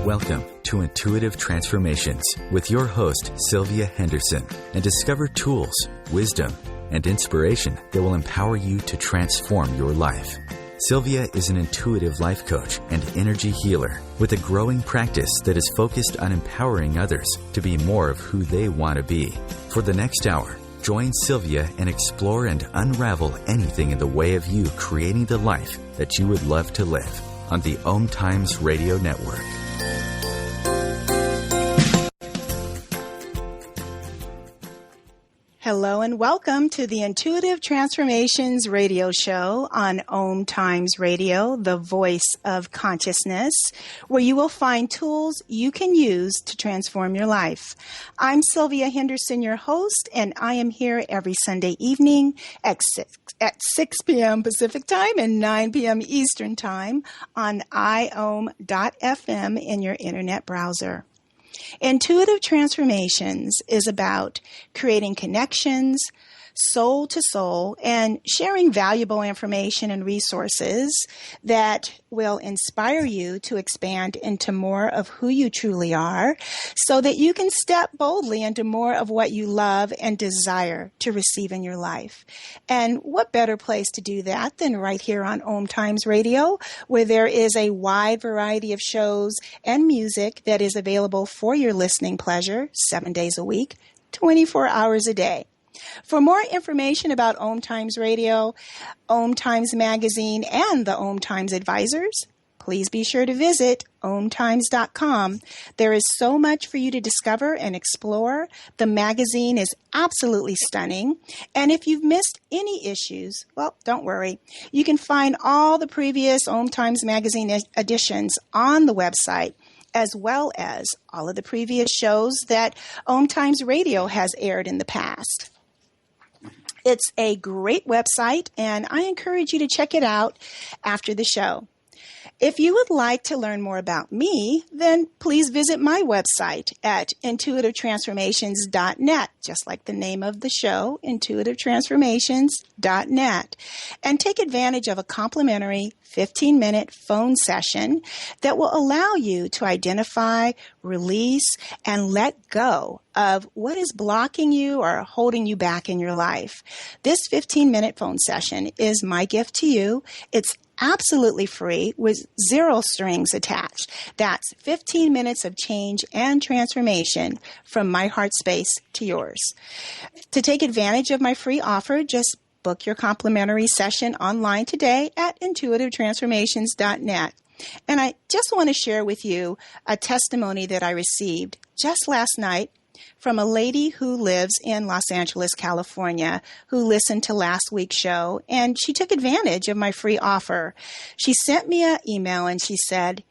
Welcome to Intuitive Transformations with your host, Sylvia Henderson, and discover tools, wisdom, and inspiration that will empower you to transform your life. Sylvia is an intuitive life coach and energy healer with a growing practice that is focused on empowering others to be more of who they want to be. For the next hour, join Sylvia and explore and unravel anything in the way of you creating the life that you would love to live on the OMTimes Radio Network. Hello and welcome to the Intuitive Transformations radio show on OMTimes Radio, the voice of consciousness, where you will find tools you can use to transform your life. I'm Sylvia Henderson, your host, and I am here every Sunday evening at 6 p.m. Pacific Time and 9 p.m. Eastern Time on iom.fm in your internet browser. Intuitive Transformations is about creating connections, soul to soul, and sharing valuable information and resources that will inspire you to expand into more of who you truly are so that you can step boldly into more of what you love and desire to receive in your life. And what better place to do that than right here on OMTimes Radio, where there is a wide variety of shows and music that is available for your listening pleasure 7 days a week, 24 hours a day. For more information about OMTimes Radio, OMTimes Magazine, and the OMTimes Advisors, please be sure to visit OMTimes.com. There is so much for you to discover and explore. The magazine is absolutely stunning. And if you've missed any issues, well, don't worry. You can find all the previous OMTimes Magazine editions on the website, as well as all of the previous shows that OMTimes Radio has aired in the past. It's a great website, and I encourage you to check it out after the show. If you would like to learn more about me, then please visit my website at intuitivetransformations.net, just like the name of the show, intuitivetransformations.net, and take advantage of a complimentary 15-minute phone session that will allow you to identify, release, and let go of what is blocking you or holding you back in your life. This 15-minute phone session is my gift to you. It's absolutely free with 0 strings attached. That's 15 minutes of change and transformation from my heart space to yours. To take advantage of my free offer, just book your complimentary session online today at intuitivetransformations.net. And I just want to share with you a testimony that I received just last night from a lady who lives in Los Angeles, California, who listened to last week's show, and she took advantage of my free offer. She sent me an email and she said,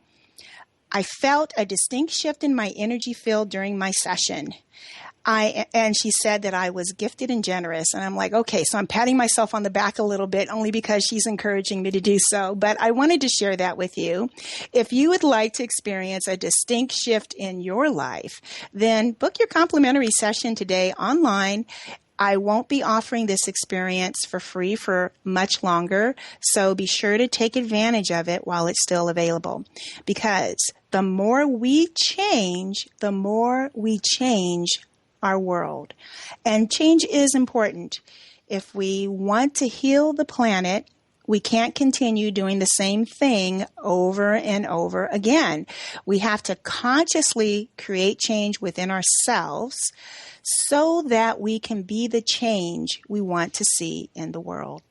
I felt a distinct shift in my energy field during my session. And she said that I was gifted and generous. And I'm like, okay, so I'm patting myself on the back a little bit only because she's encouraging me to do so. But I wanted to share that with you. If you would like to experience a distinct shift in your life, then book your complimentary session today online. I won't be offering this experience for free for much longer, so be sure to take advantage of it while it's still available. Because the more we change our world. And change is important. If we want to heal the planet, we can't continue doing the same thing over and over again. We have to consciously create change within ourselves so that we can be the change we want to see in the world.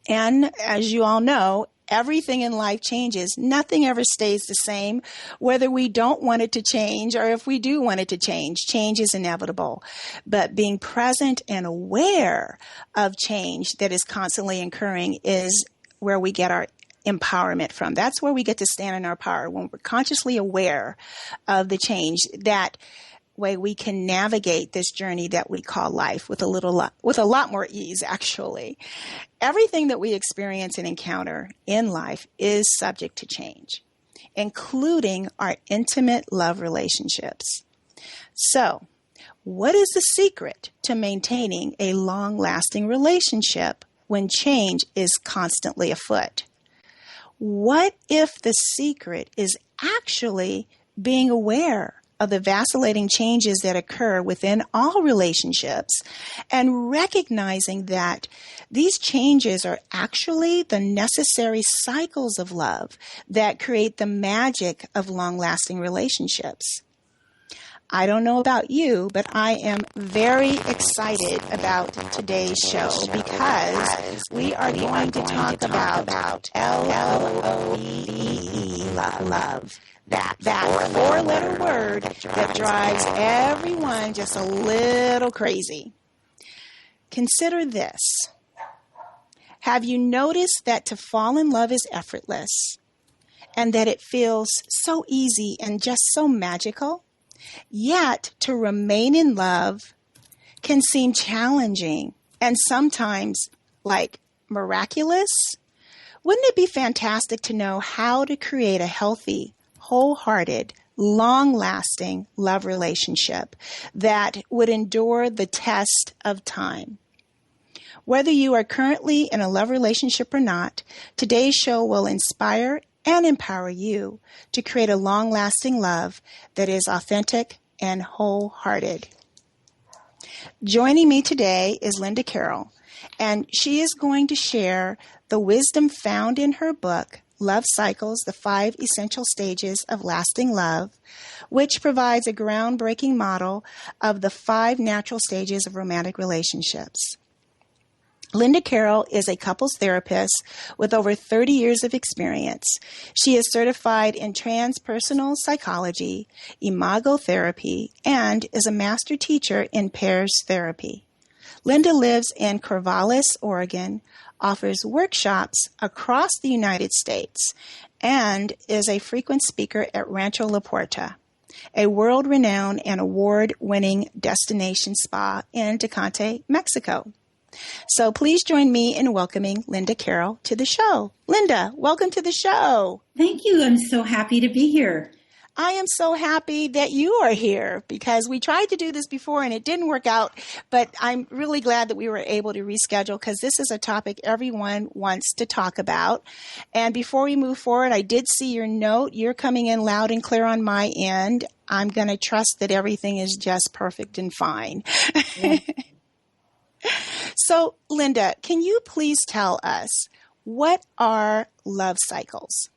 And as you all know, everything in life changes. Nothing ever stays the same, whether we don't want it to change or if we do want it to change. Change is inevitable. But being present and aware of change that is constantly occurring is where we get our empowerment from. That's where we get to stand in our power, when we're consciously aware of the change. That way we can navigate this journey that we call life with a lot more ease, actually. Everything that we experience and encounter in life is subject to change, including our intimate love relationships. So, what is the secret to maintaining a long-lasting relationship when change is constantly afoot? What if the secret is actually being aware of the vacillating changes that occur within all relationships and recognizing that these changes are actually the necessary cycles of love that create the magic of long-lasting relationships. I don't know about you, but I am very excited about today's show because we are going to talk about L-O-V-E, love. That four-letter word that drives everyone just a little crazy. Consider this. Have you noticed that to fall in love is effortless and that it feels so easy and just so magical? Yet to remain in love can seem challenging and sometimes like miraculous. Wouldn't it be fantastic to know how to create a healthy, wholehearted, long-lasting love relationship that would endure the test of time? Whether you are currently in a love relationship or not, today's show will inspire and empower you to create a long-lasting love that is authentic and wholehearted. Joining me today is Linda Carroll, and she is going to share the wisdom found in her book, Love Cycles, the 5 Essential Stages of Lasting Love, which provides a groundbreaking model of the 5 natural stages of romantic relationships. Linda Carroll is a couples therapist with over 30 years of experience. She is certified in transpersonal psychology, imago therapy, and is a master teacher in pairs therapy. Linda lives in Corvallis, Oregon, offers workshops across the United States, and is a frequent speaker at Rancho La Puerta, a world-renowned and award-winning destination spa in Tecate, Mexico. So please join me in welcoming Linda Carroll to the show. Linda, welcome to the show. Thank you. I'm so happy to be here. I am so happy that you are here because we tried to do this before and it didn't work out, but I'm really glad that we were able to reschedule because this is a topic everyone wants to talk about. And before we move forward, I did see your note. You're coming in loud and clear on my end. I'm going to trust that everything is just perfect and fine. Yeah. So, Linda, can you please tell us, what are love cycles?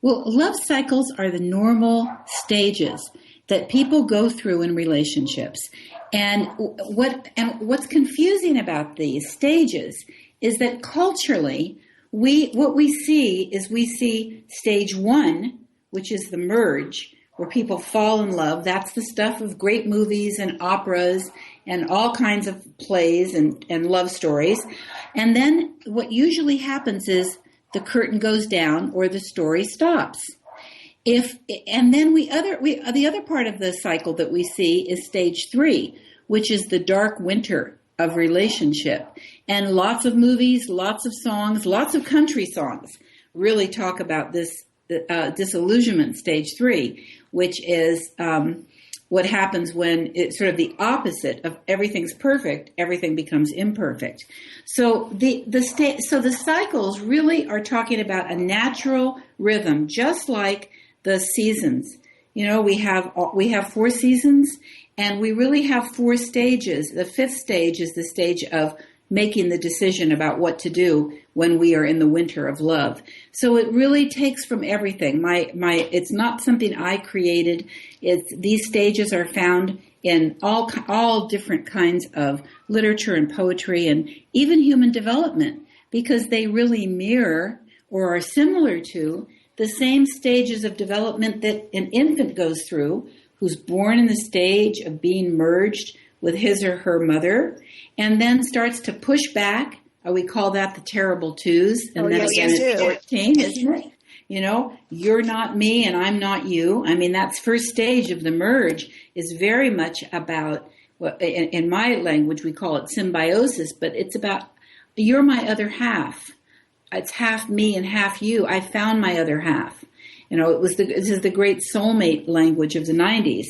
Well, love cycles are the normal stages that people go through in relationships. And what's confusing about these stages is that culturally, we see stage 1, which is the merge, where people fall in love. That's the stuff of great movies and operas and all kinds of plays and love stories. And then what usually happens is the curtain goes down or the story stops. The other part of the cycle that we see is stage 3, which is the dark winter of relationship. And lots of movies, lots of songs, lots of country songs really talk about this disillusionment, stage 3, which is what happens when it's sort of the opposite of everything's perfect, everything becomes imperfect. So the cycles really are talking about a natural rhythm, just like the seasons. You know, we have 4 seasons, and we really have 4 stages. The 5th stage is the stage of making the decision about what to do when we are in the winter of love. So it really takes from everything. It's not something I created. These stages are found in all different kinds of literature and poetry and even human development, because they really mirror or are similar to the same stages of development that an infant goes through, who's born in the stage of being merged with his or her mother, and then starts to push back. We call that the terrible twos. And then again at 14, isn't it? You know, you're not me and I'm not you. I mean, that's first stage of the merge is very much about, in my language, we call it symbiosis, but it's about you're my other half. It's half me and half you. I found my other half. You know, this is the great soulmate language of the 90s.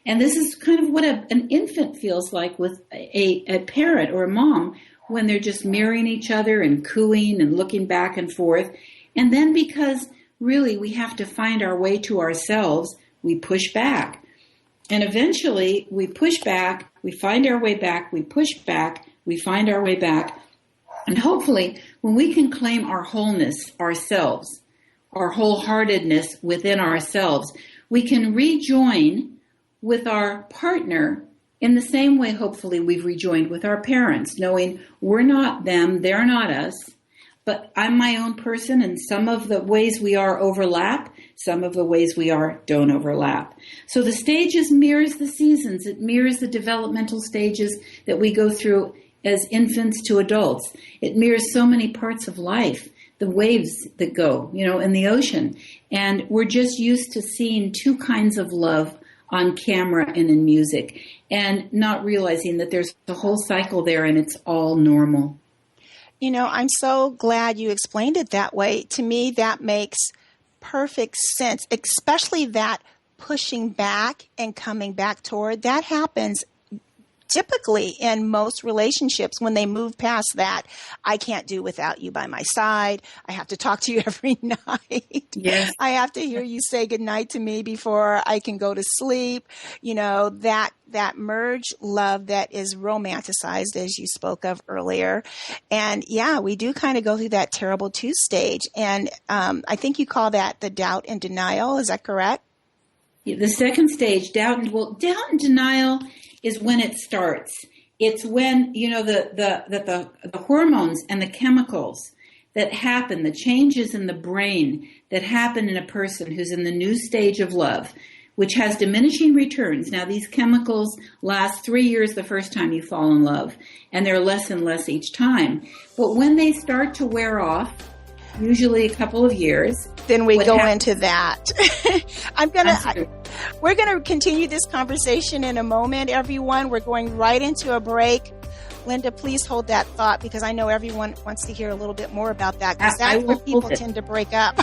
And this is kind of what an infant feels like with a parent or a mom when they're just mirroring each other and cooing and looking back and forth. And then because really we have to find our way to ourselves. We push back. And eventually we push back, we find our way back, we push back, we find our way back. And hopefully when we can claim our wholeness ourselves, our wholeheartedness within ourselves, we can rejoin with our partner in the same way, hopefully, we've rejoined with our parents, knowing we're not them, they're not us, but I'm my own person, and some of the ways we are overlap, some of the ways we are don't overlap. So the stages mirrors the seasons. It mirrors the developmental stages that we go through as infants to adults. It mirrors so many parts of life, the waves that go, in the ocean. And we're just used to seeing two kinds of love on camera and in music, and not realizing that there's a whole cycle there and it's all normal. I'm so glad you explained it that way. To me, that makes perfect sense, especially that pushing back and coming back toward. That happens typically in most relationships. When they move past that, I can't do without you by my side. I have to talk to you every night. Yes. I have to hear you say goodnight to me before I can go to sleep. That merge love that is romanticized, as you spoke of earlier. And yeah, we do kind of go through that terrible two stage. And I think you call that the doubt and denial. Is that correct? The second stage, doubt and denial is when it starts. It's when, the hormones and the chemicals that happen, the changes in the brain that happen in a person who's in the new stage of love, which has diminishing returns. Now, these chemicals last 3 years the first time you fall in love, and they're less and less each time. But when they start to wear off, usually a couple of years, then we go into that. We're going to continue this conversation in a moment, everyone. We're going right into a break. Linda, please hold that thought, because I know everyone wants to hear a little bit more about that, because that's where people tend to break up.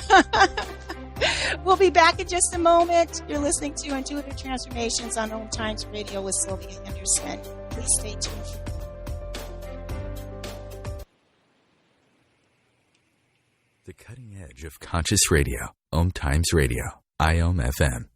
We'll be back in just a moment. You're listening to Intuitive Transformations on OMTimes Radio with Sylvia Henderson. Please stay tuned. The cutting edge of conscious radio, OMTimes Radio, IOM FM.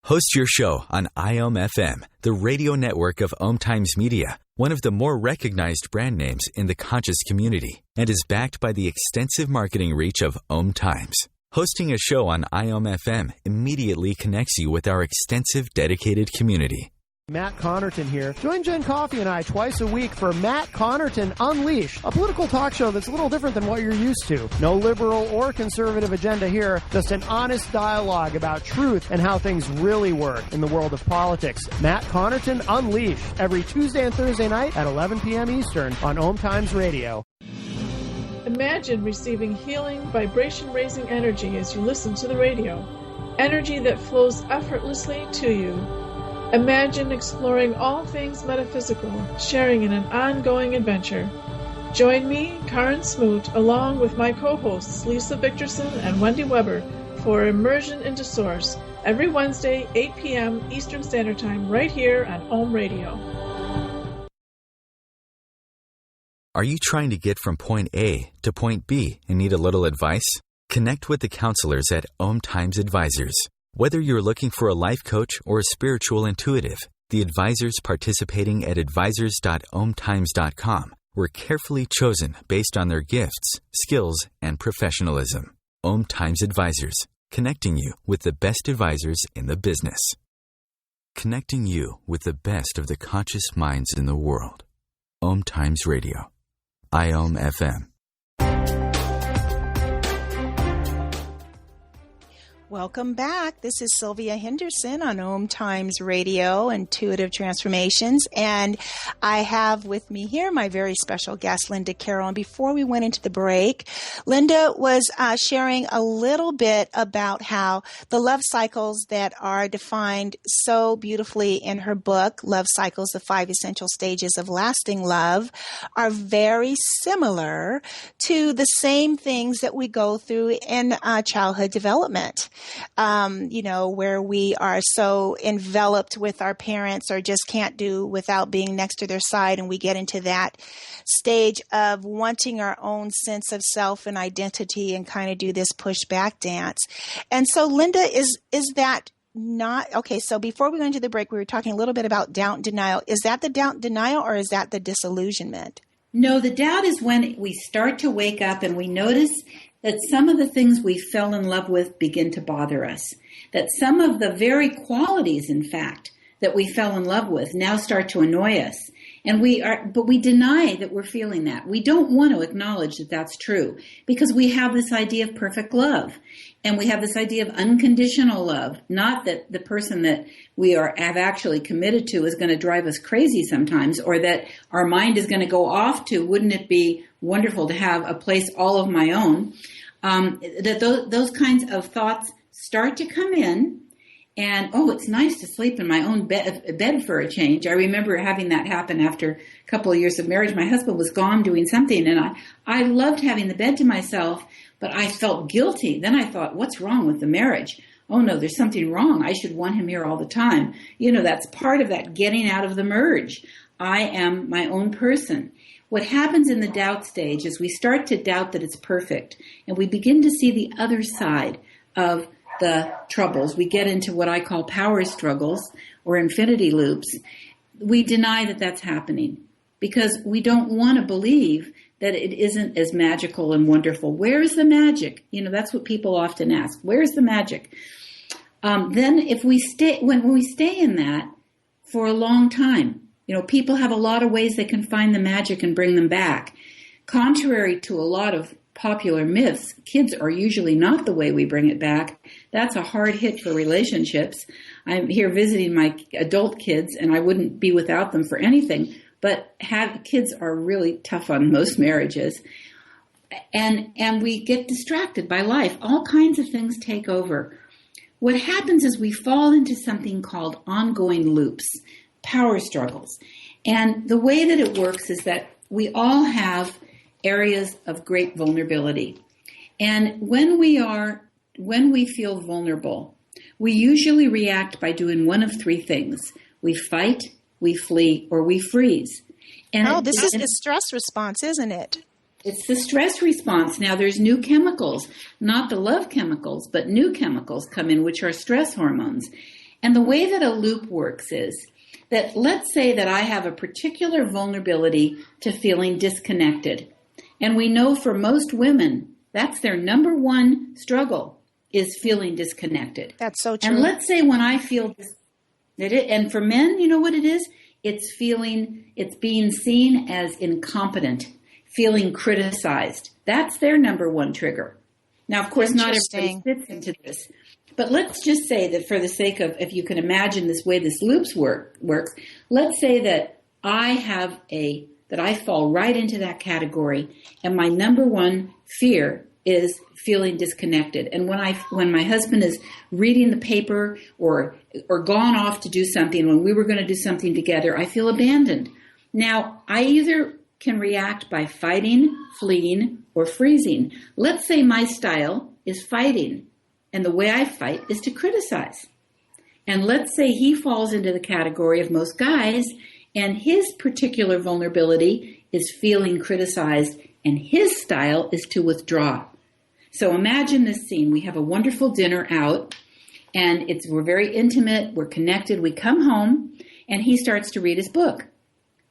Host your show on IOM FM, the radio network of OMTimes Media, one of the more recognized brand names in the conscious community, and is backed by the extensive marketing reach of OMTimes. Hosting a show on IOM FM immediately connects you with our extensive dedicated community. Matt Connerton here. Join Jen Coffey and I twice a week for Matt Connerton Unleashed, a political talk show that's a little different than what you're used to. No liberal or conservative agenda here, just an honest dialogue about truth and how things really work in the world of politics. Matt Connerton Unleashed, every Tuesday and Thursday night at 11 p.m. Eastern on OMTimes Radio. Imagine receiving healing, vibration-raising energy as you listen to the radio. Energy that flows effortlessly to you. Imagine exploring all things metaphysical, sharing in an ongoing adventure. Join me, Karen Smoot, along with my co-hosts Lisa Victorson and Wendy Weber for Immersion into Source, every Wednesday, 8 p.m. Eastern Standard Time, right here on Home Radio. Are you trying to get from point A to point B and need a little advice? Connect with the counselors at OMTimes Advisors. Whether you're looking for a life coach or a spiritual intuitive, the advisors participating at advisors.omtimes.com were carefully chosen based on their gifts, skills, and professionalism. OMTimes Advisors, connecting you with the best advisors in the business. Connecting you with the best of the conscious minds in the world. OMTimes Radio. IOM FM. Welcome back. This is Sylvia Henderson on OMTimes Radio, Intuitive Transformations, and I have with me here my very special guest, Linda Carroll. And before we went into the break, Linda was sharing a little bit about how the love cycles that are defined so beautifully in her book, Love Cycles, The 5 Essential Stages of Lasting Love, are very similar to the same things that we go through in childhood development. where we are so enveloped with our parents or just can't do without being next to their side. And we get into that stage of wanting our own sense of self and identity and kind of do this pushback dance. And so, Linda, is that not okay? So before we go into the break, we were talking a little bit about doubt and denial. Is that the doubt and denial, or is that the disillusionment? No, the doubt is when we start to wake up and we notice that some of the things we fell in love with begin to bother us. That some of the very qualities, in fact, that we fell in love with now start to annoy us. But we deny that we're feeling that. We don't want to acknowledge that that's true because we have this idea of perfect love. And we have this idea of unconditional love, not that the person that we have actually committed to is going to drive us crazy sometimes, or that our mind is going to go off to, wouldn't it be wonderful to have a place all of my own? Those kinds of thoughts start to come in. And, it's nice to sleep in my own bed for a change. I remember having that happen after a couple of years of marriage. My husband was gone doing something, and I loved having the bed to myself, but I felt guilty. Then I thought, what's wrong with the marriage? Oh, no, there's something wrong. I should want him here all the time. That's part of that getting out of the merge. I am my own person. What happens in the doubt stage is we start to doubt that it's perfect, and we begin to see the other side of the troubles. We get into what I call power struggles or infinity loops. We deny that that's happening because we don't want to believe that it isn't as magical and wonderful. Where's the magic? That's what people often ask. Where's the magic? Then if we stay, when we stay in that for a long time, people have a lot of ways they can find the magic and bring them back. Contrary to a lot of popular myths, kids are usually not the way we bring it back. That's a hard hit for relationships. I'm here visiting my adult kids, and I wouldn't be without them for anything, but kids are really tough on most marriages. And we get distracted by life. All kinds of things take over. What happens is we fall into something called ongoing loops, power struggles. And the way that it works is that we all have areas of great vulnerability. And when we feel vulnerable, we usually react by doing one of three things. We fight, we flee, or we freeze. And this is the stress response, isn't it? It's the stress response. Now, there's new chemicals, not the love chemicals, but new chemicals come in, which are stress hormones. And the way that a loop works is that let's say that I have a particular vulnerability to feeling disconnected. And we know for most women, that's their number one struggle, is feeling disconnected. That's so true. And let's say when I feel this, and for men, you know what it is? It's being seen as incompetent, feeling criticized. That's their number one trigger. Now, of course, not everybody fits into this. But let's just say that for the sake of, if you can imagine this way this loops works, let's say that I fall right into that category, and my number one fear is feeling disconnected. And when my husband is reading the paper or gone off to do something, when we were going to do something together, I feel abandoned. Now, I either can react by fighting, fleeing, or freezing. Let's say my style is fighting, and the way I fight is to criticize. And let's say he falls into the category of most guys, and his particular vulnerability is feeling criticized, and his style is to withdraw. So imagine this scene. We have a wonderful dinner out, and we're very intimate, we're connected. We come home, and he starts to read his book.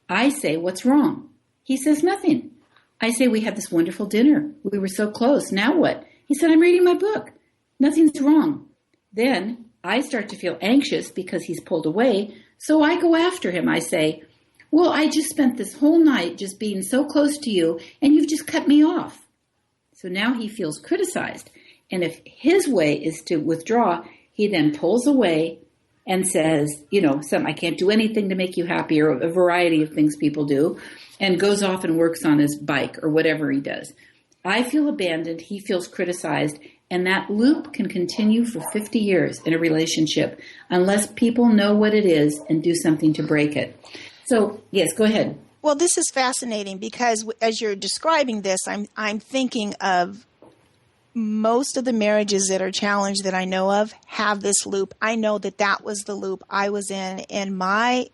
I say, "What's wrong?" He says, "Nothing." I say, "We had this wonderful dinner. We were so close. Now what?" He said, "I'm reading my book. Nothing's wrong." Then I start to feel anxious because he's pulled away, so I go after him. I say, "Well, I just spent this whole night just being so close to you, and you've just cut me off." So now he feels criticized. And if his way is to withdraw, he then pulls away and says, I can't do anything to make you happy, or a variety of things people do, and goes off and works on his bike or whatever he does. I feel abandoned. He feels criticized. And that loop can continue for 50 years in a relationship unless people know what it is and do something to break it. So, yes, go ahead. Well, this is fascinating because as you're describing this, I'm thinking of most of the marriages that are challenged that I know of have this loop. I know that was the loop I was in my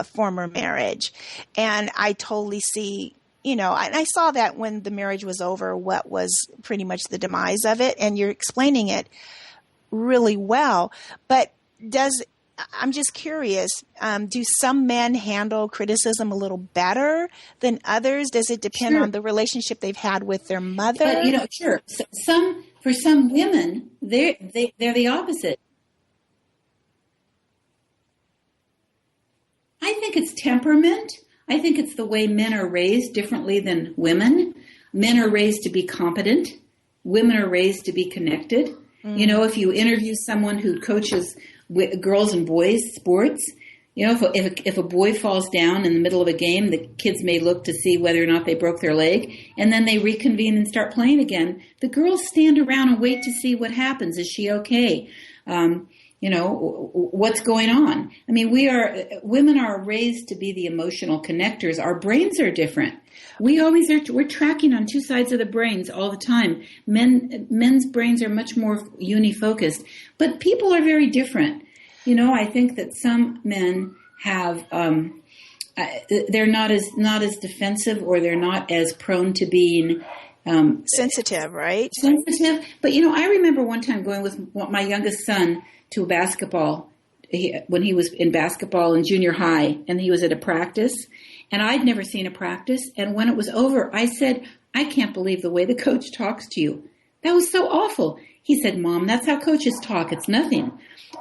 former marriage. And I totally see, and I saw that when the marriage was over, what was pretty much the demise of it. And you're explaining it really well. But I'm just curious, do some men handle criticism a little better than others? Does it depend on the relationship they've had with their mother? Sure. For some women, they're the opposite. I think it's temperament. I think it's the way men are raised differently than women. Men are raised to be competent. Women are raised to be connected. Mm. If you interview someone who coaches girls and boys sports, if a boy falls down in the middle of a game, the kids may look to see whether or not they broke their leg, and then they reconvene and start playing again. The girls stand around and wait to see what happens. Is she okay? What's going on? I mean, women are raised to be the emotional connectors. Our brains are different. We're tracking on two sides of the brains all the time. Men's brains are much more unifocused, but people are very different. I think that some men have, they're not as defensive, or they're not as prone to being, sensitive, right? Sensitive. But, I remember one time going with my youngest son to a basketball, when he was in basketball in junior high, and he was at a practice, and I'd never seen a practice. And when it was over, I said, I can't believe the way the coach talks to you. That was so awful. He said, Mom, that's how coaches talk. It's nothing.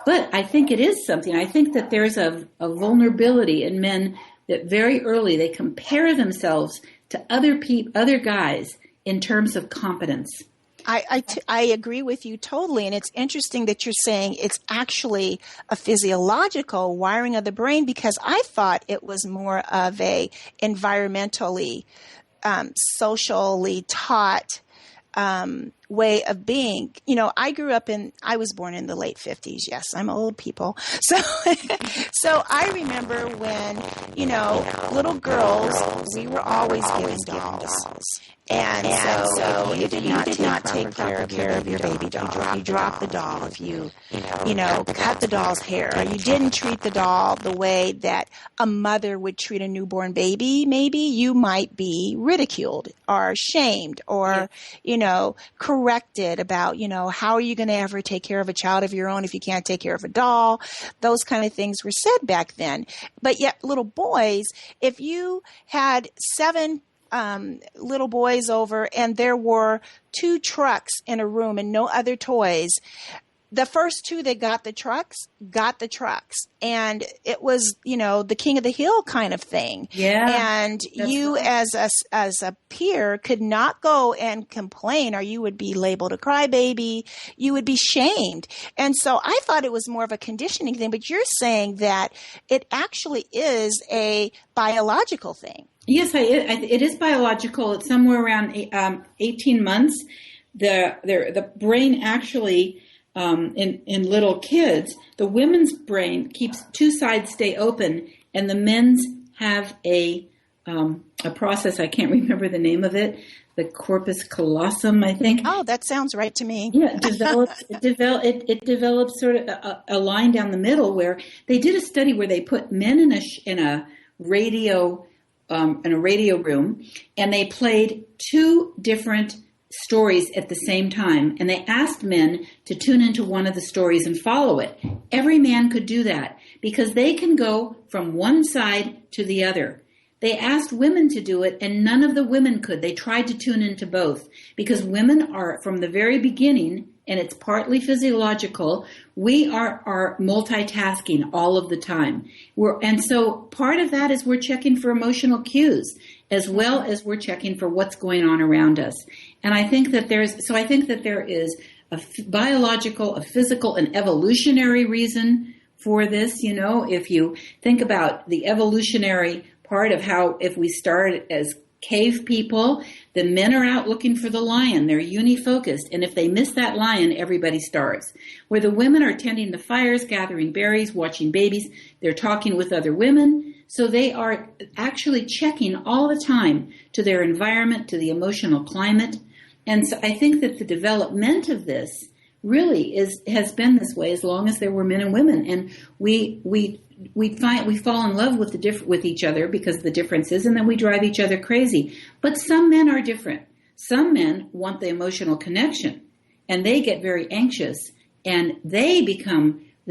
But I think it is something. I think that there's a vulnerability in men that very early they compare themselves to other guys in terms of competence. I agree with you totally. And it's interesting that you're saying it's actually a physiological wiring of the brain, because I thought it was more of a environmentally, socially taught way of being. I was born in the late 50s. Yes, I'm old people. So I remember when, little girls, we were always given dolls. And so you did not take care of your baby doll. You dropped the doll if you cut the doll's hair. Or you didn't treat the doll the way that a mother would treat a newborn baby. Maybe you might be ridiculed or shamed or, corrected about, how are you going to ever take care of a child of your own if you can't take care of a doll? Those kind of things were said back then. But yet little boys, if you had 7 little boys over and there were 2 trucks in a room and no other toys, the first 2 that got the trucks. And it was, the king of the hill kind of thing. Yeah. And you right. as a peer could not go and complain, or you would be labeled a crybaby. You would be shamed. And so I thought it was more of a conditioning thing, but you're saying that it actually is a biological thing. Yes, it is biological. It's somewhere around 18 months. The brain actually, in little kids, the women's brain keeps 2 sides stay open, and the men's have a process. I can't remember the name of it. The corpus callosum, I think. Oh, that sounds right to me. Yeah, it develops sort of a line down the middle, where they did a study where they put men in a radio room, and they played 2 different stories at the same time, and they asked men to tune into one of the stories and follow it. Every man could do that because they can go from one side to the other. They asked women to do it, and none of the women could. They tried to tune into both because women are, from the very beginning, and it's partly physiological, we are multitasking all of the time. And so part of that is we're checking for emotional cues as well as we're checking for what's going on around us. And I think that there is a biological, a physical, an evolutionary reason for this. If you think about the evolutionary part of how, if we start as cave people, the men are out looking for the lion. They're unifocused. And if they miss that lion, everybody starves. Where the women are tending the fires, gathering berries, watching babies, they're talking with other women. So they are actually checking all the time to their environment, to the emotional climate. And so I think that the development of this really has been this way as long as there were men and women, and we fall in love with each other because of the differences, and then we drive each other crazy. But some men are different. Some men want the emotional connection, and they get very anxious, and they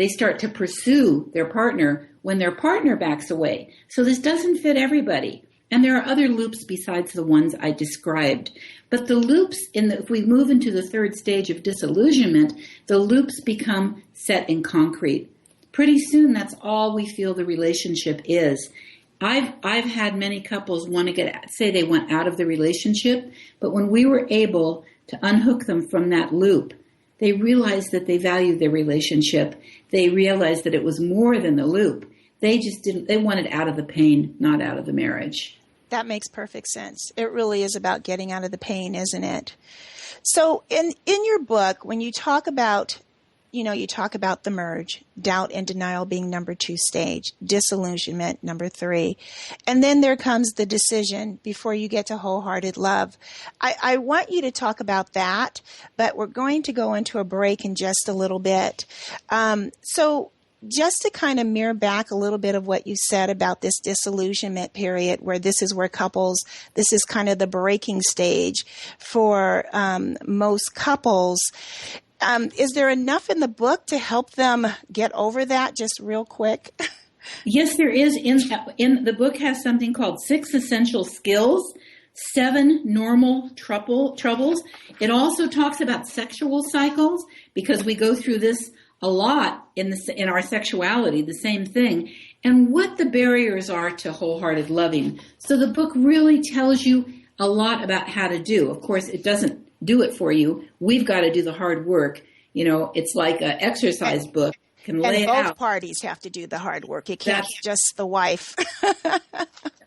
start to pursue their partner when their partner backs away. So this doesn't fit everybody. And there are other loops besides the ones I described. But the loops, if we move into the third stage of disillusionment, the loops become set in concrete. Pretty soon, that's all we feel the relationship is. I've had many couples want to say they went out of the relationship, but when we were able to unhook them from that loop, they realized that they valued their relationship. They realized that it was more than the loop. They wanted out of the pain, not out of the marriage. That makes perfect sense. It really is about getting out of the pain, isn't it? So in your book, when you talk about, you talk about the merge, doubt and denial being number 2 stage, disillusionment, number 3. And then there comes the decision before you get to wholehearted love. I want you to talk about that, but we're going to go into a break in just a little bit. So just to kind of mirror back a little bit of what you said about this disillusionment period, where this is kind of the breaking stage for most couples. Is there enough in the book to help them get over that just real quick? Yes, there is. In the book has something called 6 Essential Skills, 7 Normal Troubles. It also talks about sexual cycles, because we go through this a lot in our sexuality, the same thing, and what the barriers are to wholehearted loving. So the book really tells you a lot about how to do. Of course, it doesn't do it for you. We've got to do the hard work. It's like an exercise book. And both parties have to do the hard work. It can't be just the wife.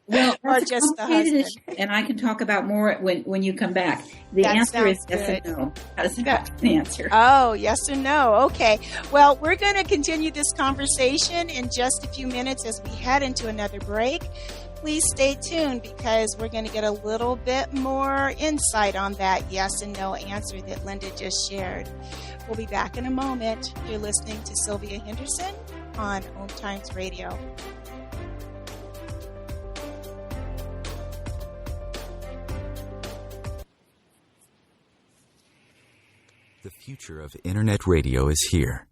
Well, or just the husband. And I can talk about more when you come back. The answer is yes and no. How does that answer? Oh, yes and no. Okay. Well, we're going to continue this conversation in just a few minutes as we head into another break. Please stay tuned, because we're going to get a little bit more insight on that yes and no answer that Linda just shared. We'll be back in a moment. You're listening to Sylvia Henderson on OMTimes Radio. The future of Internet radio is here.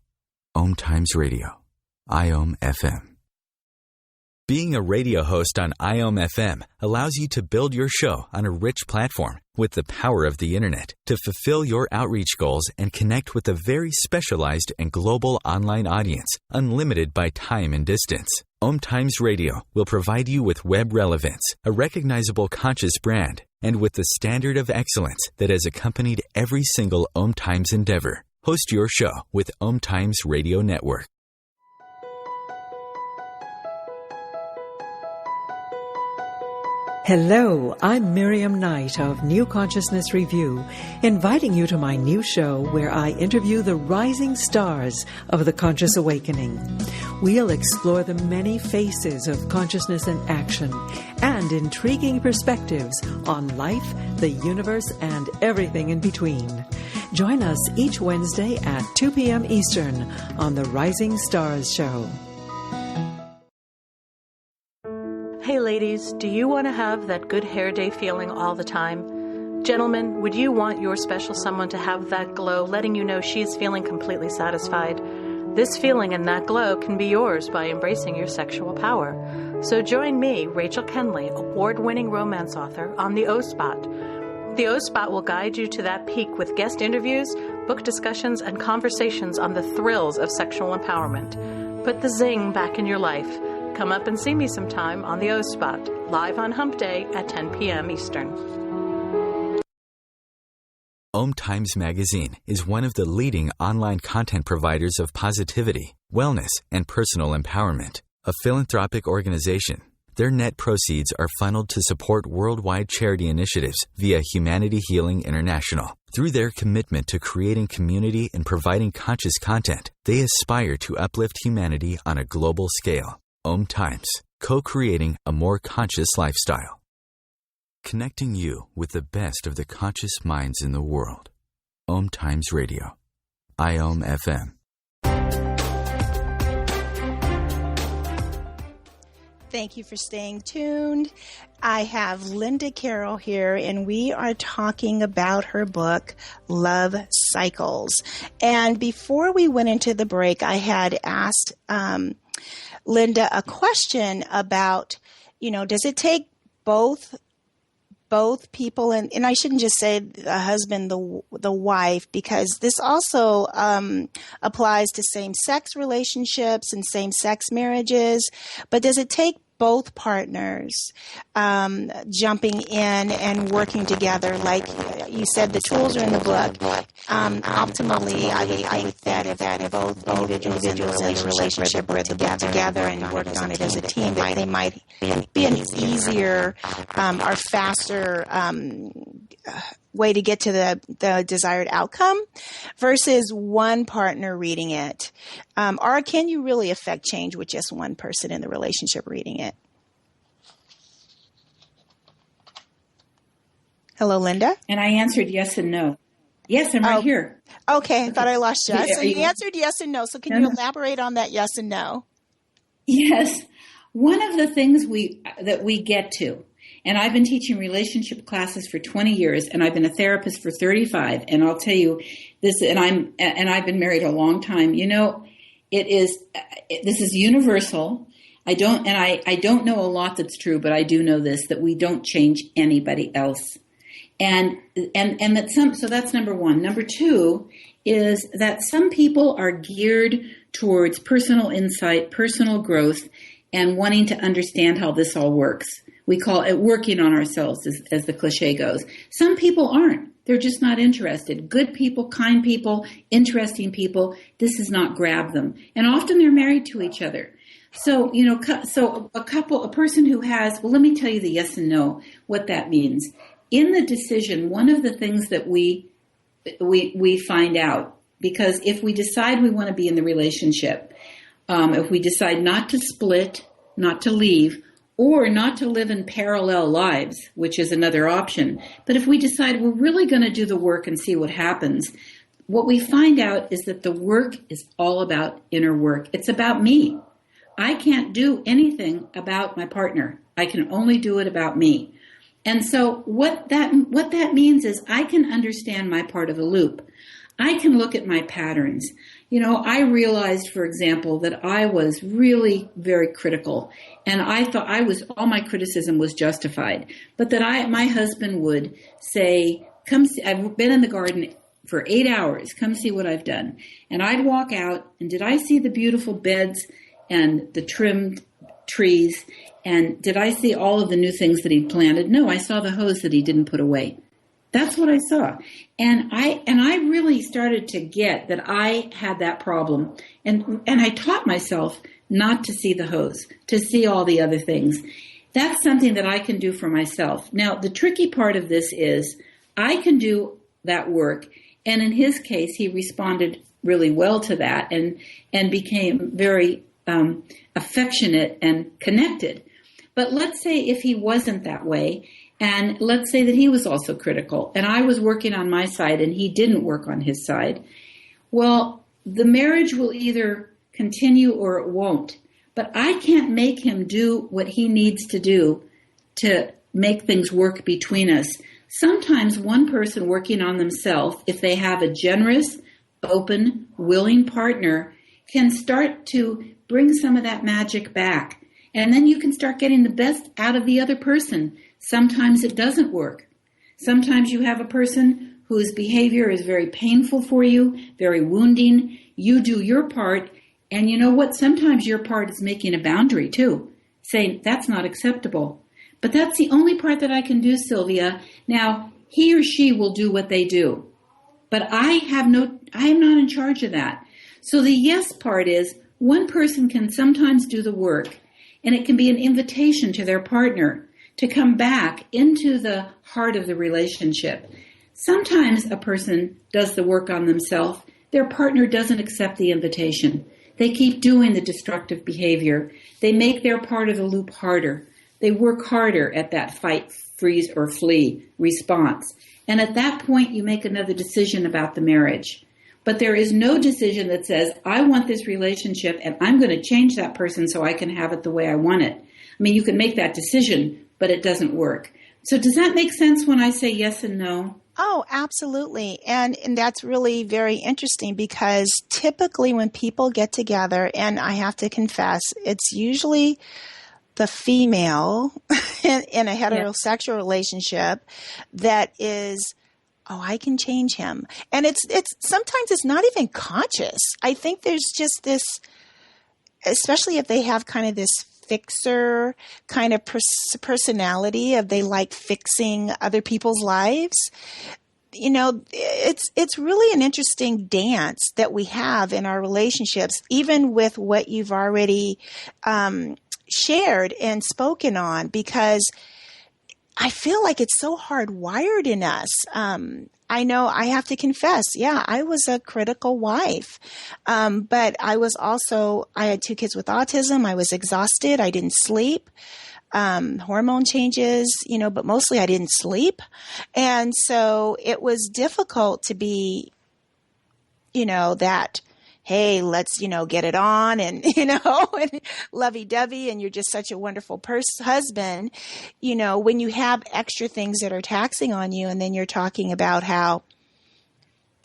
OMTimes Radio. IOM FM. Being a radio host on IOM FM allows you to build your show on a rich platform with the power of the Internet to fulfill your outreach goals and connect with a very specialized and global online audience, unlimited by time and distance. OMTimes Radio will provide you with web relevance, a recognizable conscious brand, and with the standard of excellence that has accompanied every single OMTimes endeavor. Host your show with OMTimes Radio Network. Hello, I'm Miriam Knight of New Consciousness Review, inviting you to my new show where I interview the rising stars of the conscious awakening. We'll explore the many faces of consciousness in action and intriguing perspectives on life, the universe, and everything in between. Join us each Wednesday at 2 p.m. Eastern on the Rising Stars Show. Hey ladies, do you want to have that good hair day feeling all the time? Gentlemen, would you want your special someone to have that glow, letting you know she is feeling completely satisfied? This feeling and that glow can be yours by embracing your sexual power. So join me, Rachel Kenley, award-winning romance author, on the O-Spot. The O-Spot will guide you to that peak with guest interviews, book discussions, and conversations on the thrills of sexual empowerment. Put the zing back in your life. Come up and see me sometime on the O-Spot, live on Hump Day at 10 p.m. Eastern. OMTimes Magazine is one of the leading online content providers of positivity, wellness, and personal empowerment. A philanthropic organization, their net proceeds are funneled to support worldwide charity initiatives via Humanity Healing International. Through their commitment to creating community and providing conscious content, they aspire to uplift humanity on a global scale. OMTimes, co-creating a more conscious lifestyle. connecting you with the best of the conscious minds in the world. OMTimes Radio. IOM FM. Thank you for staying tuned. I have Linda Carroll here, and we are talking about her book, Love Cycles. And before we went into the break, I had asked Linda a question about, does it take both people, and I shouldn't just say the husband, the wife, because this also applies to same-sex relationships and same-sex marriages, but does it take both partners jumping in and working together? Like you said, the tools are in the book. Optimally, I would think that if both individuals in the relationship were together and worked on it as a team, that they might be an easier or faster way to get to the desired outcome versus one partner reading it. Or can you really affect change with just one person in the relationship reading it? Hello, Linda? And I answered yes and no. Yes, I'm right here. Okay, I thought I lost you. So you answered yes and no. So can you elaborate on that yes and no? Yes. One of the things that we get to, and I've been teaching relationship classes for 20 years, and I've been a therapist for 35. And I'll tell you this, and I've been married a long time. This is universal. I don't know a lot that's true, but I do know this, that we don't change anybody else. And so that's number one. Number two is that some people are geared towards personal insight, personal growth, and wanting to understand how this all works. We call it working on ourselves, as the cliche goes. Some people aren't. They're just not interested. Good people, kind people, interesting people, this does not grab them. And often they're married to each other. So, a person who has, well, let me tell you the yes and no, what that means. In the decision, one of the things that we find out, because if we decide we want to be in the relationship, if we decide not to split, not to leave, or not to live in parallel lives, which is another option, but if we decide we're really going to do the work and see what happens, what we find out is that the work is all about inner work. It's about me. I can't do anything about my partner. I can only do it about me. And so what that means is I can understand my part of the loop. I can look at my patterns. I realized, for example, that I was really very critical, and I thought all my criticism was justified. But that my husband would say, "Come see, I've been in the garden for 8 hours. Come see what I've done." And I'd walk out, and did I see the beautiful beds and the trimmed trees? And did I see all of the new things that he'd planted? No, I saw the hose that he didn't put away. That's what I saw. And I really started to get that I had that problem. And I taught myself not to see the hose, to see all the other things. That's something that I can do for myself. Now, the tricky part of this is I can do that work. And in his case, he responded really well to that and became very affectionate and connected. But let's say if he wasn't that way, and let's say that he was also critical, and I was working on my side and he didn't work on his side, well, the marriage will either continue or it won't. But I can't make him do what he needs to do to make things work between us. Sometimes one person working on themselves, if they have a generous, open, willing partner, can start to bring some of that magic back. And then you can start getting the best out of the other person. Sometimes it doesn't work. Sometimes you have a person whose behavior is very painful for you, very wounding. You do your part. And you know what? Sometimes your part is making a boundary too, saying that's not acceptable. But that's the only part that I can do, Sylvia. Now, he or she will do what they do. But I am not in charge of that. So the yes part is one person can sometimes do the work, and it can be an invitation to their partner to come back into the heart of the relationship. Sometimes a person does the work on themselves. Their partner doesn't accept the invitation. They keep doing the destructive behavior. They make their part of the loop harder. They work harder at that fight, freeze, or flee response. And at that point, you make another decision about the marriage. But there is no decision that says, I want this relationship and I'm going to change that person so I can have it the way I want it. I mean, you can make that decision, but it doesn't work. So does that make sense when I say yes and no? Oh, absolutely. And that's really very interesting because typically when people get together, and I have to confess, it's usually the female in a heterosexual relationship that is, oh, I can change him. And it's sometimes it's not even conscious. I think there's just this, especially if they have kind of this fixer kind of personality of they like fixing other people's lives. You know, it's really an interesting dance that we have in our relationships, even with what you've already shared and spoken on, because I feel like it's so hardwired in us. I know I have to confess, I was a critical wife. But I had 2 kids with autism. I was exhausted. I didn't sleep. Hormone changes, but mostly I didn't sleep. And so it was difficult to be, that, hey, let's, get it on and, and lovey-dovey, and you're just such a wonderful husband, when you have extra things that are taxing on you, and then you're talking about how,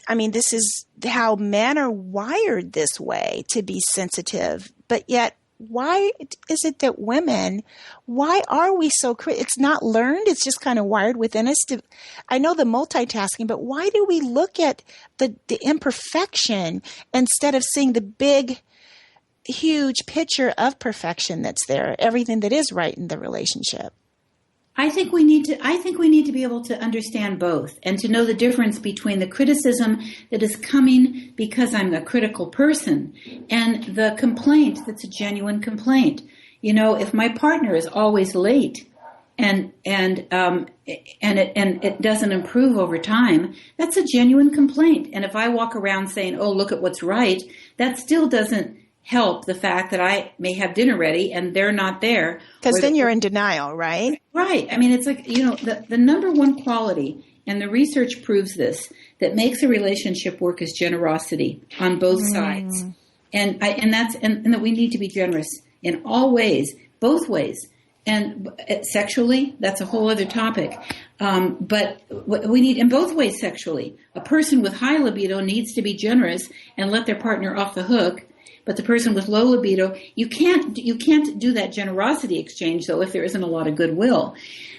this is how men are wired this way, to be sensitive, but yet why is it that women, why are we so it's not learned, it's just kind of wired within us to, I know the multitasking, but why do we look at the imperfection instead of seeing the big, huge picture of perfection that's there, everything that is right in the relationship? I think we need to be able to understand both and to know the difference between the criticism that is coming because I'm a critical person and the complaint that's a genuine complaint. If my partner is always late and it doesn't improve over time, that's a genuine complaint. And if I walk around saying, "Oh, look at what's right," that still doesn't help the fact that I may have dinner ready and they're not there. Because then you're in denial, right? Right. It's like, the number one quality, and the research proves this, that makes a relationship work is generosity on both sides. And that we need to be generous in all ways, both ways. And sexually, that's a whole other topic. But we need in both ways sexually. A person with high libido needs to be generous and let their partner off the hook. But the person with low libido, you can't do that generosity exchange, though, if there isn't a lot of goodwill.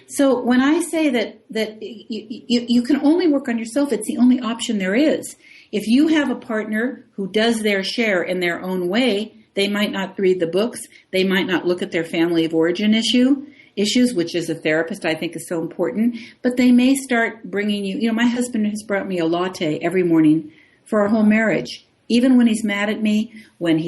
So when I say that you can only work on yourself, it's the only option there is. If you have a partner who does their share in their own way, they might not read the books. They might not look at their family of origin issues, which as a therapist I think is so important. But they may start bringing you, my husband has brought me a latte every morning for our whole marriage. Even when he's mad at me, when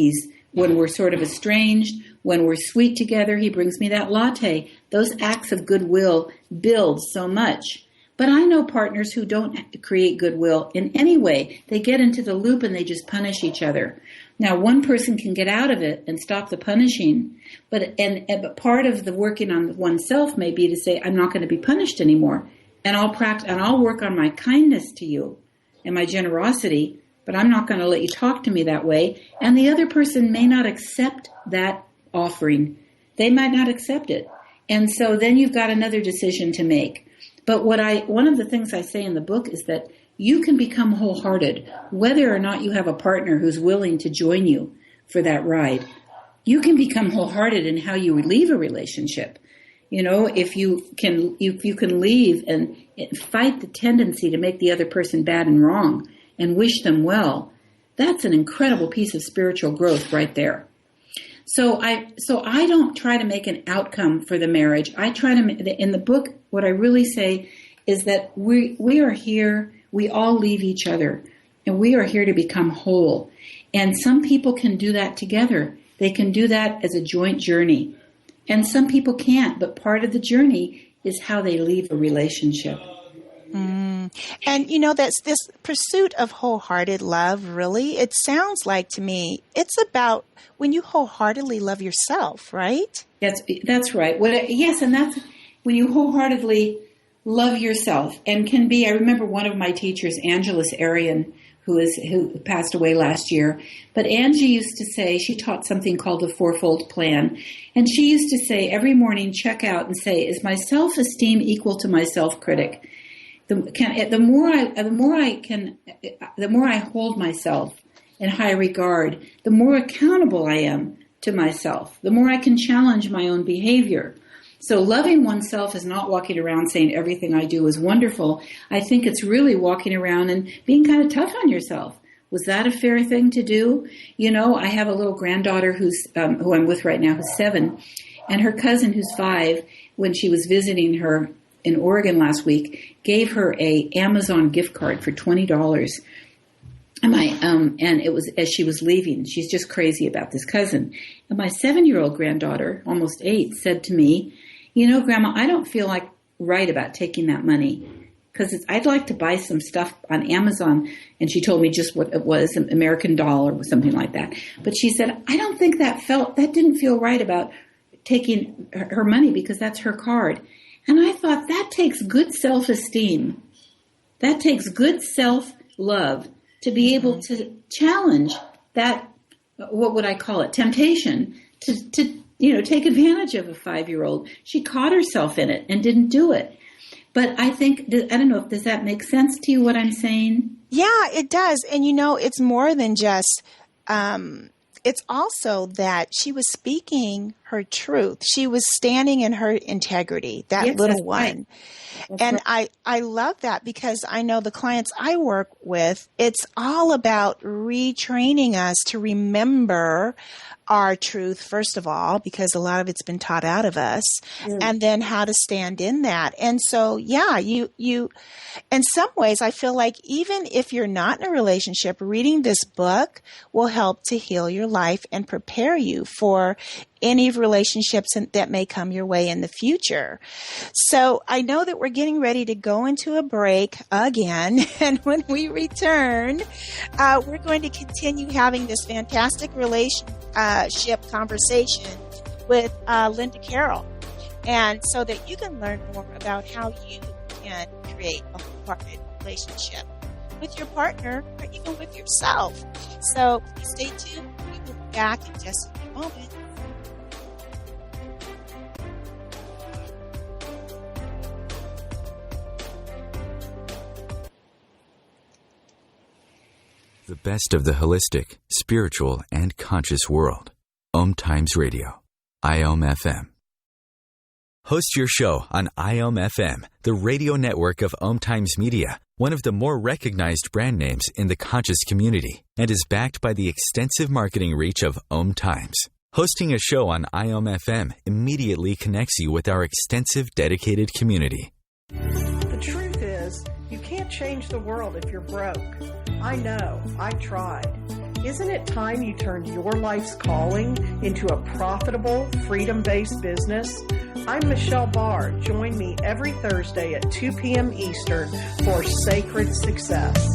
we're sort of estranged, when we're sweet together, he brings me that latte. Those acts of goodwill build so much. But I know partners who don't create goodwill in any way. They get into the loop and they just punish each other. Now, one person can get out of it and stop the punishing, but part of the working on oneself may be to say, I'm not going to be punished anymore, and I'll work on my kindness to you and my generosity. But I'm not going to let you talk to me that way. And the other person may not accept that offering. They might not accept it. And so then you've got another decision to make. But one of the things I say in the book is that you can become wholehearted, whether or not you have a partner who's willing to join you for that ride. You can become wholehearted in how you leave a relationship. If you can leave and fight the tendency to make the other person bad and wrong, and wish them well, that's an incredible piece of spiritual growth right there. So I don't try to make an outcome for the marriage. I try to, in the book, what I really say is that we are here, we all leave each other, and we are here to become whole. And some people can do that together. They can do that as a joint journey. And some people can't, but part of the journey is how they leave a relationship. And that's this pursuit of wholehearted love, really, it sounds like to me, it's about when you wholeheartedly love yourself, right? That's right. Yes, and that's when you wholeheartedly love yourself and can be. I remember one of my teachers, Angeles Arian, who passed away last year. But Angie used to say, she taught something called the fourfold plan. And she used to say every morning, check out and say, is my self-esteem equal to my self-critic? The more I hold myself in high regard, the more accountable I am to myself, the more I can challenge my own behavior. So loving oneself is not walking around saying everything I do is wonderful. I think it's really walking around and being kind of tough on yourself. Was that a fair thing to do? I have a little granddaughter who I'm with right now, who's 7, and her cousin who's 5, when she was visiting her in Oregon last week, gave her a Amazon gift card for $20. And it was as she was leaving. She's just crazy about this cousin. And my 7-year-old granddaughter, almost 8, said to me, Grandma, I don't feel right about taking that money because I'd like to buy some stuff on Amazon. And she told me just what it was, an American Doll or something like that. But she said, I don't think that didn't feel right about taking her money because that's her card. And I thought that takes good self-esteem. That takes good self-love to be able to challenge that, what would I call it, temptation to take advantage of a 5-year-old. She caught herself in it and didn't do it. But I think, I don't know, does that make sense to you what I'm saying? Yeah, it does. And it's more than just, it's also that she was speaking her truth. She was standing in her integrity, that little one. Right. And right. I love that because I know the clients I work with, it's all about retraining us to remember our truth, first of all, because a lot of it's been taught out of us, and then how to stand in that. And so, yeah, you, in some ways, I feel like even if you're not in a relationship, reading this book will help to heal your life and prepare you for any relationships that may come your way in the future. So I know that we're getting ready to go into a break again. And when we return, we're going to continue having this fantastic relationship conversation with Linda Carroll. And so that you can learn more about how you can create a wholehearted relationship with your partner or even with yourself. So please stay tuned. We will be back in just a moment. The best of the holistic, spiritual, and conscious world. OMTimes Radio. IOM-FM. Host your show on IOM-FM, the radio network of OMTimes Media, one of the more recognized brand names in the conscious community, and is backed by the extensive marketing reach of OMTimes. Hosting a show on IOM-FM immediately connects you with our extensive dedicated community. The truth is, you can't change the world if you're broke. I know, I tried. Isn't it time you turned your life's calling into a profitable, freedom-based business? I'm Michelle Barr. Join me every Thursday at 2 p.m. Eastern for Sacred Success.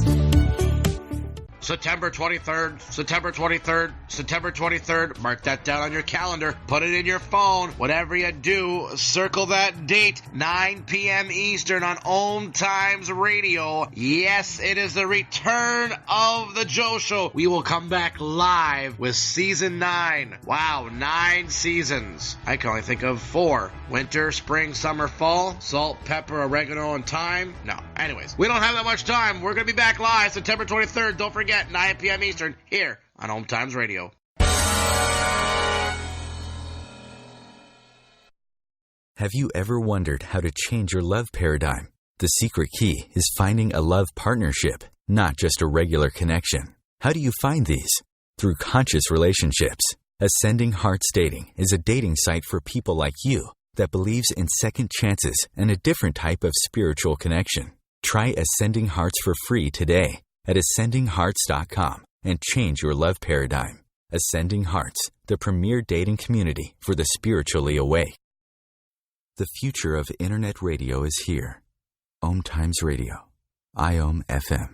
September 23rd, September 23rd, September 23rd. Mark that down on your calendar. Put it in your phone. Whatever you do, circle that date. 9 p.m. Eastern on OMTimes Radio. Yes, it is the return of the Joe Show. We will come back live with Season 9. Wow, 9 seasons. I can only think of 4. Winter, spring, summer, fall. Salt, pepper, oregano, and thyme. No. Anyways, we don't have that much time. We're going to be back live September 23rd. Don't forget. 9 p.m. Eastern, here on OMTimes Radio. Have you ever wondered how to change your love paradigm? The secret key is finding a love partnership, not just a regular connection. How do you find these? Through conscious relationships. Ascending Hearts Dating is a dating site for people like you that believes in second chances and a different type of spiritual connection. Try Ascending Hearts for free today at ascendinghearts.com and change your love paradigm. Ascending Hearts, the premier dating community for the spiritually awake. The future of internet radio is here. OMTimes Radio. IOM FM.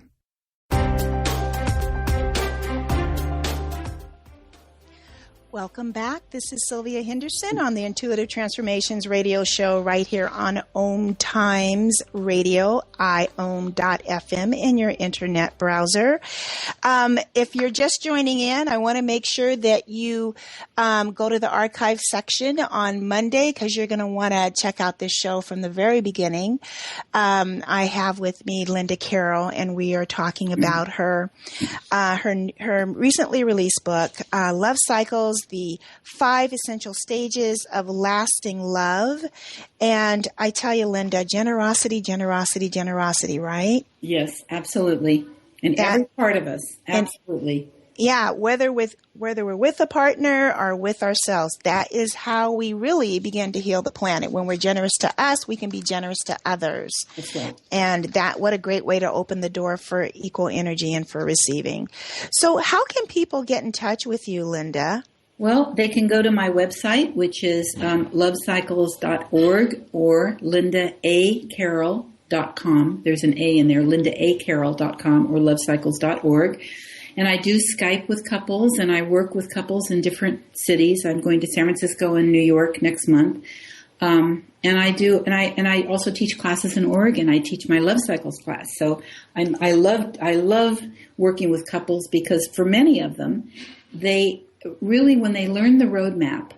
Welcome back. This is Sylvia Henderson on the Intuitive Transformations radio show right here on OMTimes Radio, iom.fm in your internet browser. If you're just joining in, I want to make sure that you go to the archive section on Monday because you're going to want to check out this show from the very beginning. I have with me Linda Carroll, and we are talking about her recently released book, Love Cycles, the 5 essential stages of lasting love. And I tell you, Linda, generosity, right? Yes, absolutely. And every part of us, absolutely. Whether we're with a partner or with ourselves, that is how we really begin to heal the planet. When we're generous to us, we can be generous to others. That's right. And what a great way to open the door for equal energy and for receiving. So how can people get in touch with you, Linda? Well, they can go to my website, which is lovecycles.org or lindaacarroll.com. There's an A in there, lindaacarroll.com or lovecycles.org. And I do Skype with couples, and I work with couples in different cities. I'm going to San Francisco and New York next month. And I also teach classes in Oregon. I teach my Love Cycles class. So I love working with couples because for many of them, they really, when they learn the roadmap,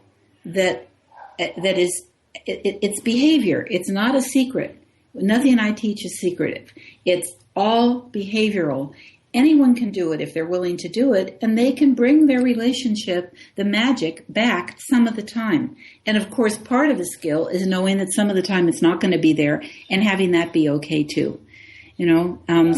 it's behavior. It's not a secret. Nothing I teach is secretive. It's all behavioral. Anyone can do it if they're willing to do it, and they can bring their relationship, the magic, back some of the time. And of course, part of the skill is knowing that some of the time it's not going to be there and having that be okay too.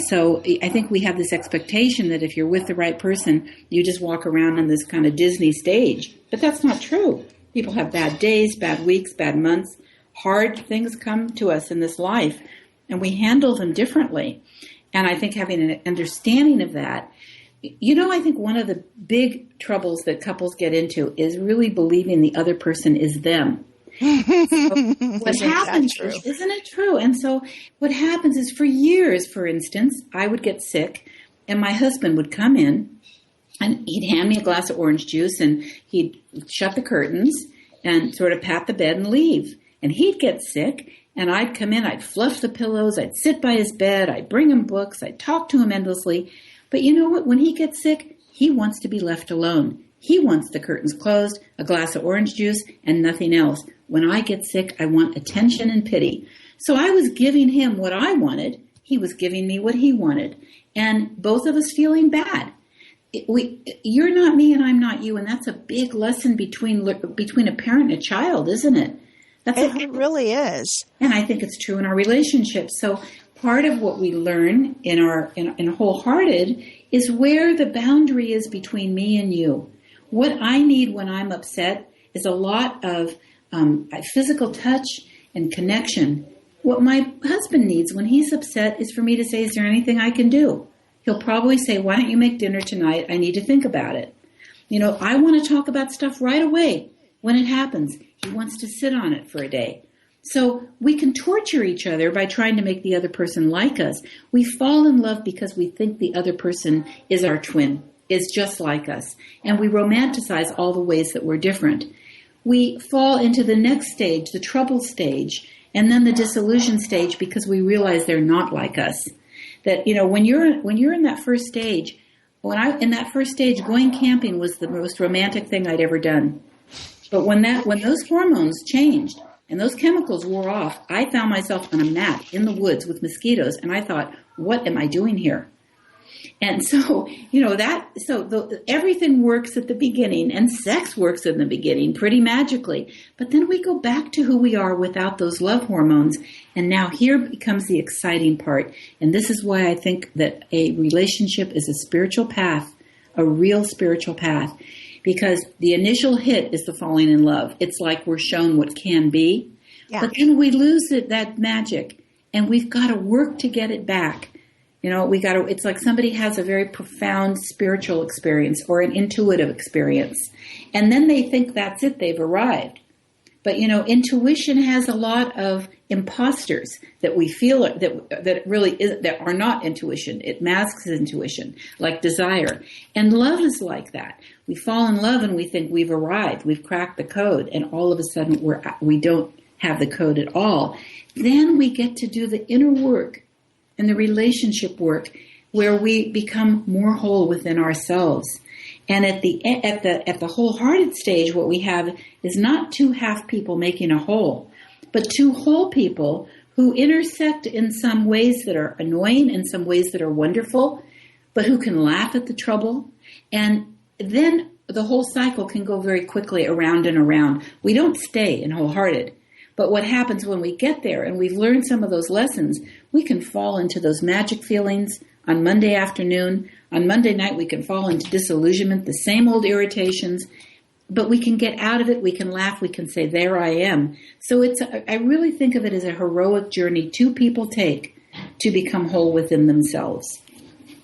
So I think we have this expectation that if you're with the right person, you just walk around on this kind of Disney stage. But that's not true. People have bad days, bad weeks, bad months. Hard things come to us in this life, and we handle them differently. And I think having an understanding of that, I think one of the big troubles that couples get into is really believing the other person is them. What happens is, isn't it true? And so what happens is for years, for instance, I would get sick and my husband would come in and he'd hand me a glass of orange juice and he'd shut the curtains and sort of pat the bed and leave. And he'd get sick and I'd come in, I'd fluff the pillows, I'd sit by his bed, I'd bring him books, I'd talk to him endlessly. But you know what? When he gets sick, he wants to be left alone. He wants the curtains closed, a glass of orange juice, and nothing else. When I get sick, I want attention and pity. So I was giving him what I wanted. He was giving me what he wanted. And both of us feeling bad. You're not me and I'm not you. And that's a big lesson between a parent and a child, isn't it? It really is. And I think it's true in our relationships. So part of what we learn in Wholehearted is where the boundary is between me and you. What I need when I'm upset is a lot of physical touch and connection. What my husband needs when he's upset is for me to say, is there anything I can do? He'll probably say, why don't you make dinner tonight? I need to think about it. I want to talk about stuff right away when it happens. He wants to sit on it for a day. So we can torture each other by trying to make the other person like us. We fall in love because we think the other person is our twin, is just like us. And we romanticize all the ways that we're different. We fall into the next stage, the trouble stage, and then the disillusion stage because we realize they're not like us. That, when you're in that first stage, in that first stage, going camping was the most romantic thing I'd ever done. But when those hormones changed and those chemicals wore off, I found myself on a mat in the woods with mosquitoes, and I thought, what am I doing here? And so, everything works at the beginning, and sex works in the beginning pretty magically. But then we go back to who we are without those love hormones. And now here becomes the exciting part. And this is why I think that a relationship is a spiritual path, a real spiritual path. Because the initial hit is the falling in love. It's like we're shown what can be. Yeah. But then we lose that magic, and we've got to work to get it back. It's like somebody has a very profound spiritual experience or an intuitive experience. And then they think that's it, they've arrived. But, intuition has a lot of imposters that we feel that really is, that are not intuition. It masks intuition, like desire. And love is like that. We fall in love and we think we've arrived, we've cracked the code, and all of a sudden we don't have the code at all. Then we get to do the inner work and the relationship work where we become more whole within ourselves. And at the wholehearted stage, what we have is not two half people making a whole, but two whole people who intersect in some ways that are annoying, in some ways that are wonderful, but who can laugh at the trouble. And then the whole cycle can go very quickly around and around. We don't stay in wholehearted. But what happens when we get there and we've learned some of those lessons, we can fall into those magic feelings on Monday afternoon. On Monday night, we can fall into disillusionment, the same old irritations, but we can get out of it. We can laugh. We can say, there I am. So I really think of it as a heroic journey two people take to become whole within themselves.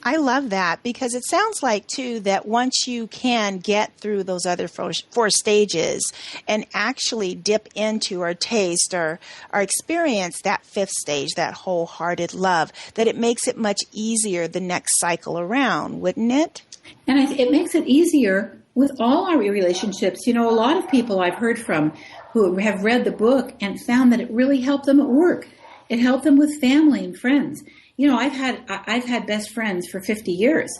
I love that, because it sounds like, too, that once you can get through those other four stages and actually dip into or taste or experience that fifth stage, that wholehearted love, that it makes it much easier the next cycle around, wouldn't it? And it makes it easier with all our relationships. You know, a lot of people I've heard from who have read the book and found that it really helped them at work. It helped them with family and friends. You know, I've had best friends for 50 years,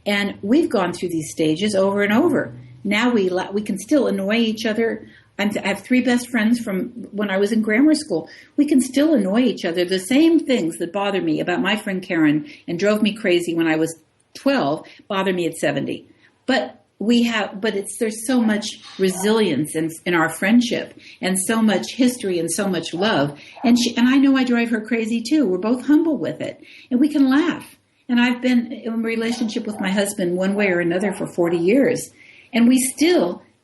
and we've gone through these stages over and over. Now we can still annoy each other. I have three best friends from when I was in grammar school. We can still annoy each other. The same things that bother me about my friend Karen and drove me crazy when I was 12 bother me at 70. But there's so much resilience in our friendship, and so much history, and so much love. And I know I drive her crazy too. We're both humble with it, and we can laugh. And I've been in a relationship with my husband one way or another for 40 years, and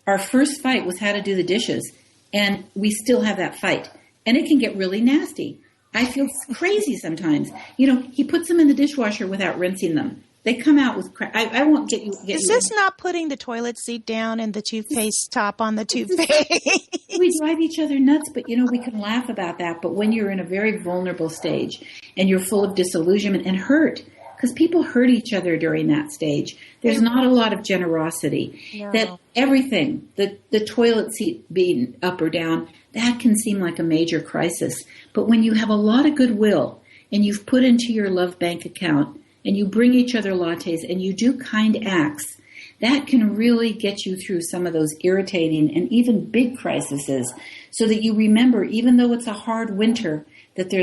our first fight was how to do the dishes, and we still have that fight, and it can get really nasty. I feel crazy sometimes. You know, he puts them in the dishwasher without rinsing them. They come out with crap. I won't get you. Is this not putting the toilet seat down and the toothpaste top on the toothpaste? We drive each other nuts, but, you know, we can laugh about that. But when you're in a very vulnerable stage and you're full of disillusionment and hurt, because people hurt each other during that stage, there's not a lot of generosity. No. That everything, the toilet seat being up or down, that can seem like a major crisis. But when you have a lot of goodwill and you've put into your love bank account, and you bring each other lattes, and you do kind acts, that can really get you through some of those irritating and even big crises, so that you remember, even though it's a hard winter, that there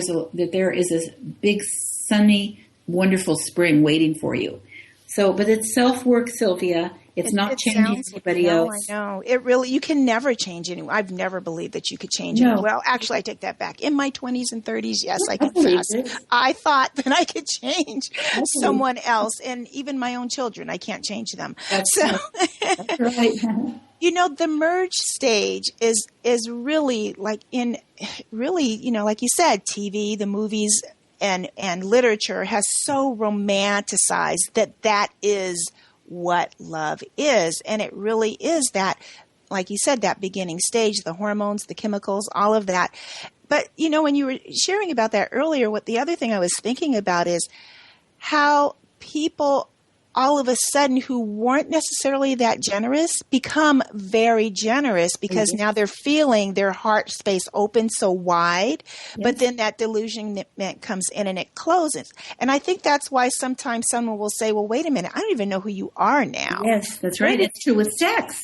is a big, sunny, wonderful spring waiting for you. So, but it's self-work, Sylvia. It's not changing anybody else. I know. You can never change anyone. I've never believed that you could change anyone. Well, actually, I take that back. In my 20s and 30s, yes, I confess. I thought that I could change someone else, and even my own children, I can't change them. That's right. You know, the merge stage is really like you know, like you said, TV, the movies, and literature has so romanticized that is what love is. And it really is that, like you said, that beginning stage, the hormones, the chemicals, all of that. But, you know, when you were sharing about that earlier, the other thing I was thinking about is how people all of a sudden who weren't necessarily that generous become very generous, because now they're feeling their heart space open so wide, but then that delusionment comes in and it closes. And I think that's why sometimes someone will say, well, wait a minute, I don't even know who you are now. Yes, that's right. It's true with sex.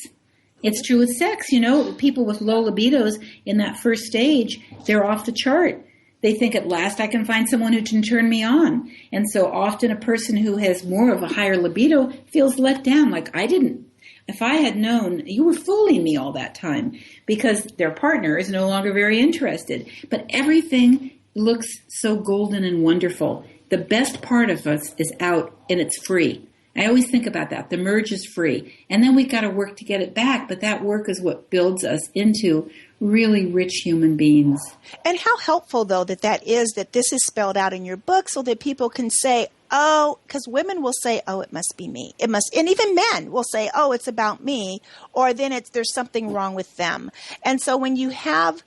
It's true with sex. You know, people with low libidos in that first stage, they're off the chart. They think, at last I can find someone who can turn me on. And so often a person who has more of a higher libido feels let down, like, I didn't. If I had known, you were fooling me all that time, because their partner is no longer very interested. But everything looks so golden and wonderful. The best part of us is out, and it's free. I always think about that. The merge is free. And then we've got to work to get it back. But that work is what builds us into really rich human beings. And how helpful, though, that this is spelled out in your book, so that people can say, oh, because women will say, oh, it must be me. It must, and even men will say, oh, it's about me, or then there's something wrong with them. And so when you have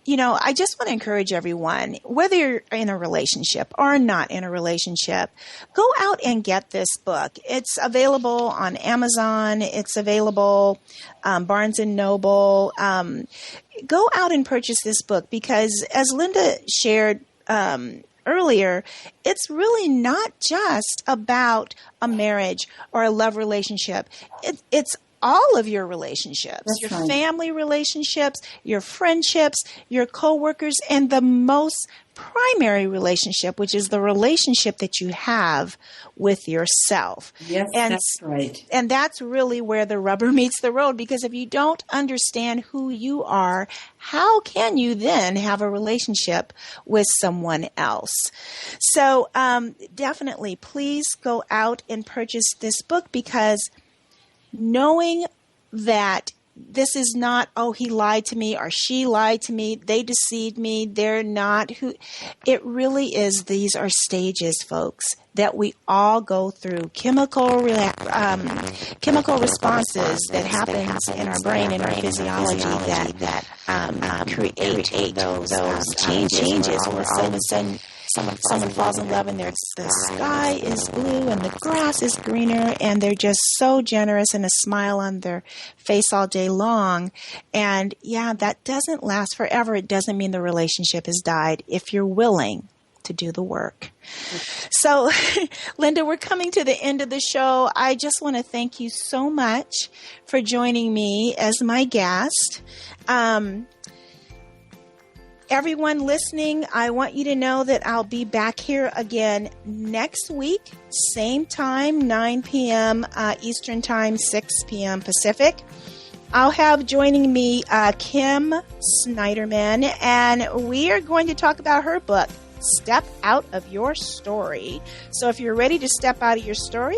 I just want to encourage everyone, whether you're in a relationship or not in a relationship, go out and get this book. It's available on Amazon. It's available Barnes & Noble. Go out and purchase this book because, as Linda shared earlier, it's really not just about a marriage or a love relationship. It's all of your relationships, your family relationships, your friendships, your coworkers, and the most primary relationship, which is the relationship that you have with yourself. Yes, that's right. And that's really where the rubber meets the road, because if you don't understand who you are, how can you then have a relationship with someone else? So definitely, please go out and purchase this book, because knowing that this is not, oh, he lied to me or she lied to me, they deceived me, they're not who, it really is. These are stages, folks, that we all go through, chemical responses that happens in our brain and our physiology that create those changes. All of a sudden, someone falls in love and the sky is blue and the grass is greener and they're just so generous and a smile on their face all day long. And yeah, that doesn't last forever. It doesn't mean the relationship has died if you're willing to do the work. So, Linda, we're coming to the end of the show. I just want to thank you so much for joining me as my guest. Everyone listening, I want you to know that I'll be back here again next week, same time, 9 p.m. Eastern Time, 6 p.m. Pacific. I'll have joining me Kim Snyderman, and we are going to talk about her book, Step Out of Your Story. So if you're ready to step out of your story,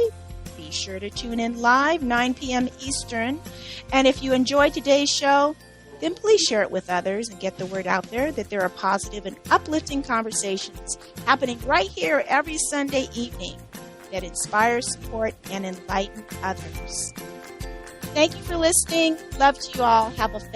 be sure to tune in live, 9 p.m. Eastern. And if you enjoyed today's show, then please share it with others and get the word out there that there are positive and uplifting conversations happening right here every Sunday evening that inspire, support, and enlighten others. Thank you for listening. Love to you all. Have a fantastic